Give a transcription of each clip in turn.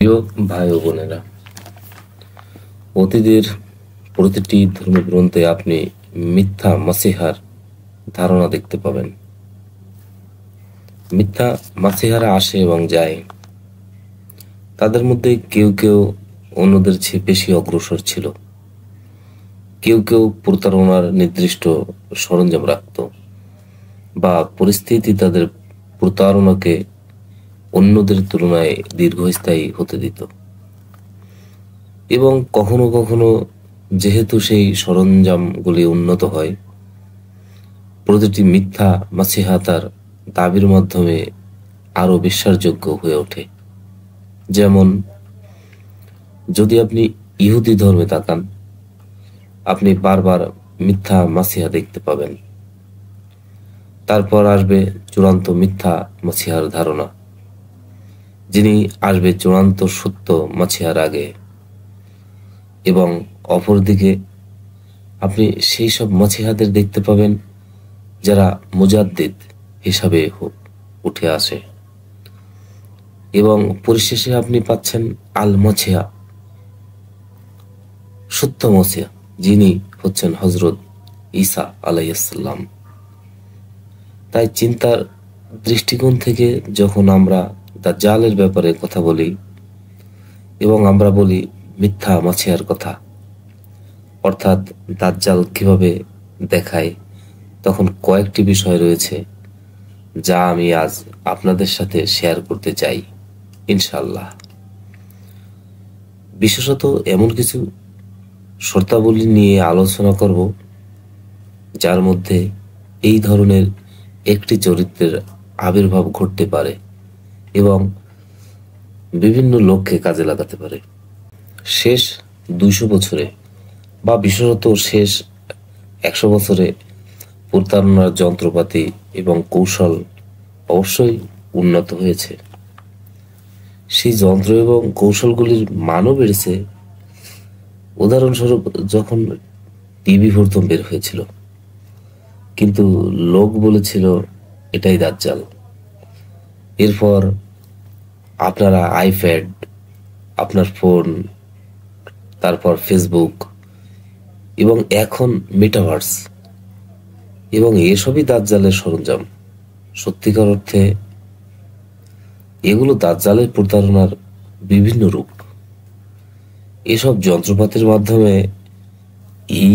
প্রিয় ভাই ও বোনেরা, অতীতের প্রতিটি ধর্মগ্রন্থে আপনি মিথ্যা মাসিহার ধারণা দেখতে পাবেন। মিথ্যা মাসিহারা আসে এবং যায়। তাদের মধ্যে কেউ কেউ অন্যদের চেয়ে বেশি অগ্রসর ছিল। কেউ কেউ প্রতারণার নির্দিষ্ট সরঞ্জাম রাখত, বা পরিস্থিতি তাদের প্রতারণাকে অন্যদের তুলনায় দীর্ঘস্থায়ী হতে দিত। এবং কখনো কখনো যেহেতু সেই সরঞ্জামগুলি উন্নত হয়, প্রতিটি মিথ্যা মাসিহা তার দাবির মাধ্যমে আরো বিশ্বাসযোগ্য হয়ে ওঠে। যেমন, যদি আপনি ইহুদি ধর্মে তাকান, আপনি বারবার মিথ্যা মাসিহা দেখতে পাবেন। তারপর আসবে চূড়ান্ত মিথ্যা মাসিহার ধারণা, যিনি আসবে চূড়ান্ত সত্য মাসিহার আগে। এবং অপরদিকে আপনি সেই সব মাসিহাদের দেখতে পাবেন যারা মুজাদ্দিদ হিসাবে উঠে আসে। এবং পরিশেষে আপনি পাচ্ছেন আল মাসিহা, সত্য মসিহা, যিনি হচ্ছেন হযরত ঈসা আলাইহিসসালাম। তাই চিন্তার দৃষ্টিকোণ থেকে যখন আমরা দাজ্জালের ব্যাপারে কথা বলি এবং আমরা বলি মিথ্যা মাসিহার কথা, অর্থাৎ দাজ্জাল কিভাবে দেখায়, তখন কয়েকটি বিষয় রয়েছে যা আমি আজ আপনাদের সাথে শেয়ার করতে চাই ইনশাআল্লাহ। বিশেষত এমন কিছু শর্তাবলী নিয়ে আলোচনা করব যার মধ্যে এই ধরনের একটি চরিত্রের আবির্ভাব ঘটতে পারে এবং বিভিন্ন লক্ষ্যে কাজে লাগাতে পারে। শেষ 200 বছরে বা বিশেষত শেষ 100 বছরে প্রতারণার যন্ত্রপাতি এবং কৌশল অবশ্যই উন্নত হয়েছে। সেই যন্ত্র এবং কৌশলগুলির মানও বেড়েছে। উদাহরণস্বরূপ, যখন টিভি প্রথম বের হয়েছিল, কিন্তু লোক বলেছিল এটাই দাজ্জাল। এরপর আপনারা আইপ্যাড, আপনার ফোন, তারপর ফেসবুক এবং এখন মেটাভার্স, এবং এসবই দাজ্জালের সরঞ্জাম। সত্যিকার অর্থে এগুলো দাজ্জালের প্রতারণার বিভিন্ন রূপ। এসব যন্ত্রপাতির মাধ্যমে এই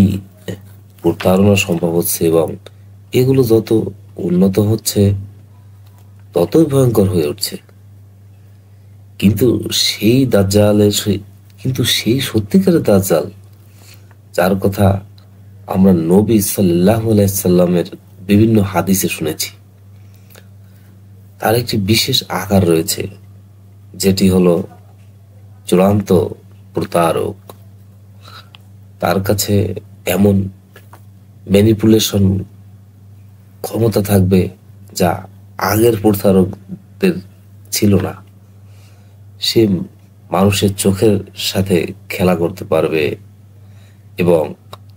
প্রতারণা সম্ভব হচ্ছে, এবং এগুলো যত উন্নত হচ্ছে ততই ভয়ঙ্কর হয়ে উঠছে। কিন্তু সেই সত্যিকারের দাজ্জাল, যার কথা আমরা নবী সাল্লাল্লাহু আলাইহি সাল্লামের বিভিন্ন হাদিসে শুনেছি, তার একটি বিশেষ আকার রয়েছে, যেটি হলো চূড়ান্ত প্রতারক। তার কাছে এমন ম্যানিপুলেশন ক্ষমতা থাকবে যা আগের প্রতারকদের ছিল না। সে মানুষের চোখের সাথে খেলা করতে পারবে এবং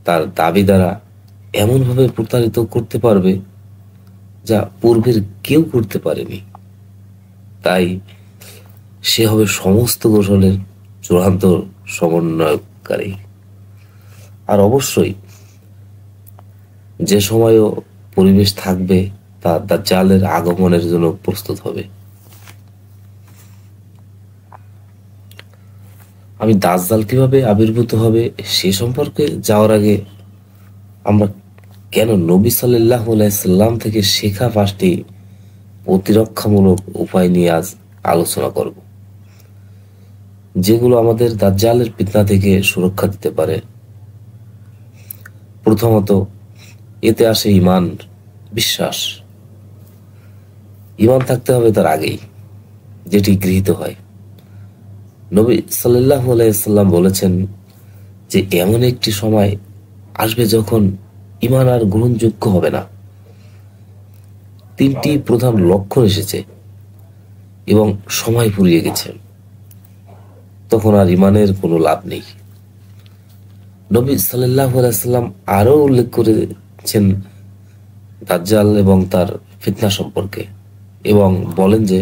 তার দাবি দ্বারা এমনভাবে প্রতারিত করতে পারবে যা পূর্বের কেউ করতে পারেনি। তাই সে হবে সমস্ত কৌশলের চূড়ান্ত সমন্বয়কারী। আর অবশ্যই যে সময়ও পরিবেশ থাকবে তা দাজ্জালের আগমনের জন্য প্রস্তুত হবে। আমি দাজ্জাল কিভাবে আবির্ভূত হবে সে সম্পর্কে যাওয়ার আগে আমরা কেন নবী সাল্লাল্লাহু আলাইহি সাল্লাম থেকে শেখা 5টি প্রতিরক্ষামূলক উপায় নিয়ে আজ আলোচনা করব, যেগুলো আমাদের দাজ্জালের ফিতনা থেকে সুরক্ষা দিতে পারে। প্রথমত, এতে আসে ঈমান, বিশ্বাস। ঈমান থাকতে হবে তার আগেই, যেটি গৃহীত হয়। নবী সাল্লাল্লাহু আলাইহি সাল্লাম বলেছেন যে এমন একটি সময় আসবে যখন ঈমান আর গ্রহণযোগ্য হবে না। 3টি প্রধান লক্ষণ এসেছে এবং সময় ফুরিয়ে গেছে। তখন আর ঈমানের কোনো লাভ নেই। নবী সাল্লাল্লাহু আলাইহি সাল্লাম আরো উল্লেখ করেছেন দাজ্জাল এবং তার ফিতনা সম্পর্কে, এবং বলেন যে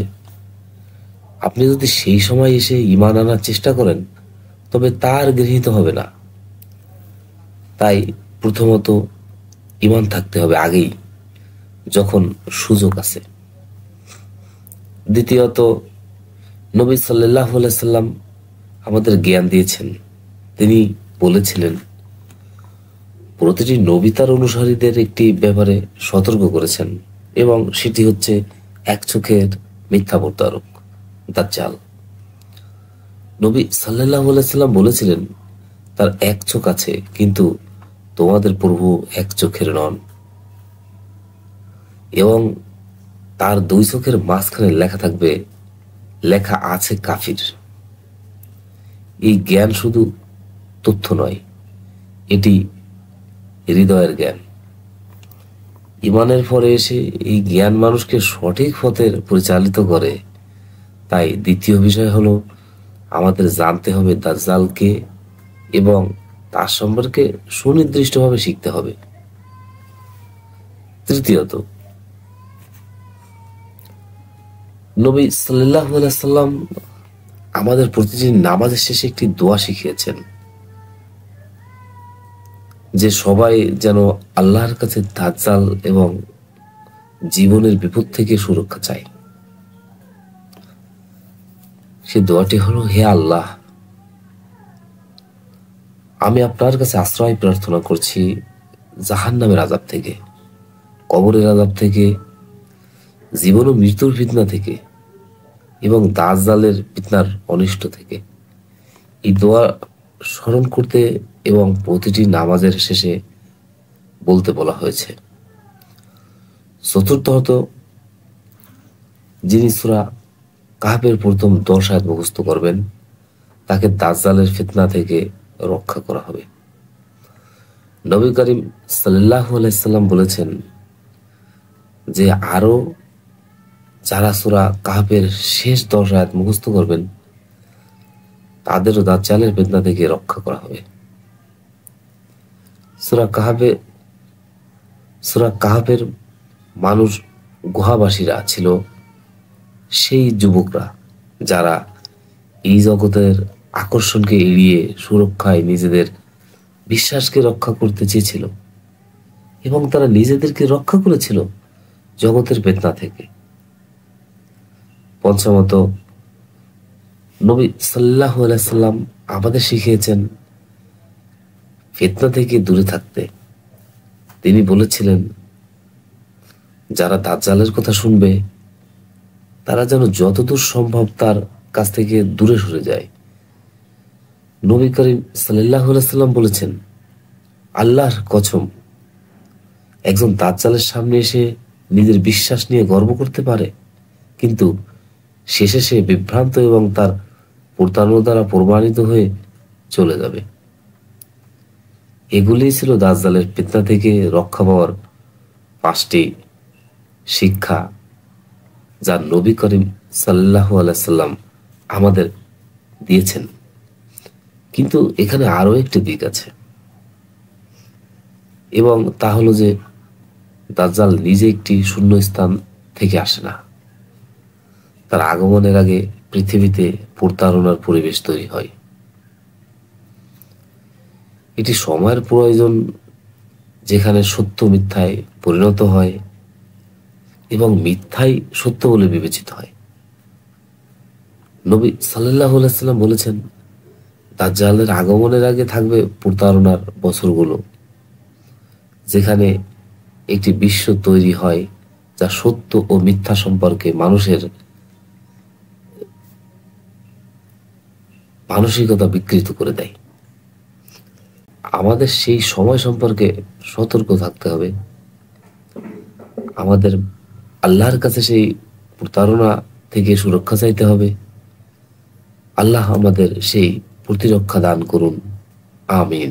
আপনি যদি সেই সময় এসে ঈমান আনার চেষ্টা করেন তবে তার গৃহীত হবে না। তাই প্রথমত ঈমান থাকতে হবে আগেই, যখন সুযোগ আছে। দ্বিতীয়ত, নবী সাল্লাল্লাহু আলাইহি সাল্লাম আমাদের জ্ঞান দিয়েছেন। তিনি বলেছিলেন, প্রতিটি নবী তার অনুসারীদের একটি ব্যাপারে সতর্ক করেছেন, এবং সেটি হচ্ছে এক চোখের মিথ্যা প্রতারক দাজ্জাল। নবী সাল্লাল্লাহু আলাইহি সাল্লাম বলেছিলেন, তার এক চোখ আছে, কিন্তু তোমাদের প্রভু এক চোখের নন, এবং তার দুই চোখের মাঝখানে লেখা থাকবে, লেখা আছে কাফির। এই জ্ঞান শুধু তথ্য নয়, এটি হৃদয়ের জ্ঞান। ঈমানের পরে এসে এই জ্ঞান মানুষকে সঠিক পথে পরিচালিত করে। তাই দ্বিতীয় বিষয় হলো, আমাদের জানতে হবে দাজ্জালকে এবং তার সম্পর্কে সুনির্দিষ্টভাবে শিখতে হবে। তৃতীয়ত, নবী সাল্লাল্লাহু আলাইহি সাল্লাম আমাদের প্রতিদিন নামাজের শেষে একটি দোয়া শিখিয়েছেন, যে সবাই যেন আল্লাহর কাছে দাজ্জাল এবং জীবনের বিপদ থেকে সুরক্ষা চায়। সে দোয়াটি হলো, হে আল্লাহ, আমি আপনার কাছে আশ্রয় প্রার্থনা করছি জাহান্নামের আযাব থেকে, কবরের আযাব থেকে, জীবন ও মৃত্যুর ফিতনা থেকে, এবং দাজ্জালের ফিতনার অনিষ্ট থেকে। এই দোয়া স্মরণ করতে এবং প্রতিটি নামাজের শেষে বলতে বলা হয়েছে। চতুর্থত, যিনি সূরা কাহফের প্রথম 10 আয়াত মুখস্থ করবেন, তাকে দাজ্জালের ফিতনা থেকে রক্ষা করা হবে। নবী করিম সাল্লাল্লাহু আলাইহি সাল্লাম বলেছেন যে আরো যারা সূরা কাহফের শেষ 10 আয়াত মুখস্থ করবেন, তাদেরও দাজ্জালের ফিতনা থেকে রক্ষা করা হবে। সূরা কাহফের মানুষ গুহাবাসীরা ছিল সেই যুবকরা যারা এই জগতের আকর্ষণকে এড়িয়ে সুরক্ষায় নিজেদের বিশ্বাসকে রক্ষা করতে চেয়েছিল, এবং তারা নিজেদেরকে রক্ষা করেছিল জগতের ফিতনা থেকে। পঞ্চমত, নবী সাল্লাল্লাহু আলাইহি সাল্লাম আমাদের শিখিয়েছেন ফিতনা থেকে দূরে থাকতে। তিনি বলেছিলেন, যারা দাজ্জালের কথা শুনবে তারা যেন যতদূর সম্ভব তার কাছ থেকে দূরে সরে যায়। নবী করিম সাল্লাল্লাহু আলাইহি সাল্লাম বলেছেন, আল্লাহর কসম, একজন দাজ্জালের সামনে এসে নিজের বিশ্বাস নিয়ে গর্ব করতে পারে, কিন্তু শেষে সে বিভ্রান্ত এবং তার প্রতারণা দ্বারা প্রমাণিত হয়ে চলে যাবে। এগুলিই ছিল দাজ্জালের ফিতনা থেকে রক্ষা পাওয়ার 5টি শিক্ষা, যা নবী করিম সাল্লাল্লাহু আলাইহি সাল্লাম আমাদের দিয়েছেন। কিন্তু এখানে আরো একটি দিক আছে, এবং তা হলো যে দাজ্জাল নিজে একটি শূন্য স্থান থেকে আসে না। তার আগমনের আগে পৃথিবীতে প্রতারণার পরিবেশ তৈরি হয়। এটি সময়ের প্রয়োজন, যেখানে সত্য মিথ্যায় পরিণত হয় এবং মিথ্যাই সত্য বলে বিবেচিত হয়। নবী সাল্লাল্লাহু আলাইহি সাল্লাম বলেছেন, দাজ্জালের আগমনের আগে থাকবে প্রতারণার বছরগুলো, যেখানে একটি বিশ্ব তৈরি হয় যা সত্য ও মিথ্যা সম্পর্কে মানুষের মানসিকতা বিকৃত করে দেয়। আমাদের সেই সময় সম্পর্কে সতর্ক থাকতে হবে। আমাদের আল্লাহর কাছে সেই প্রতারণা থেকে সুরক্ষা চাইতে হবে। আল্লাহ আমাদের সেই প্রতিরক্ষা দান করুন। আমিন।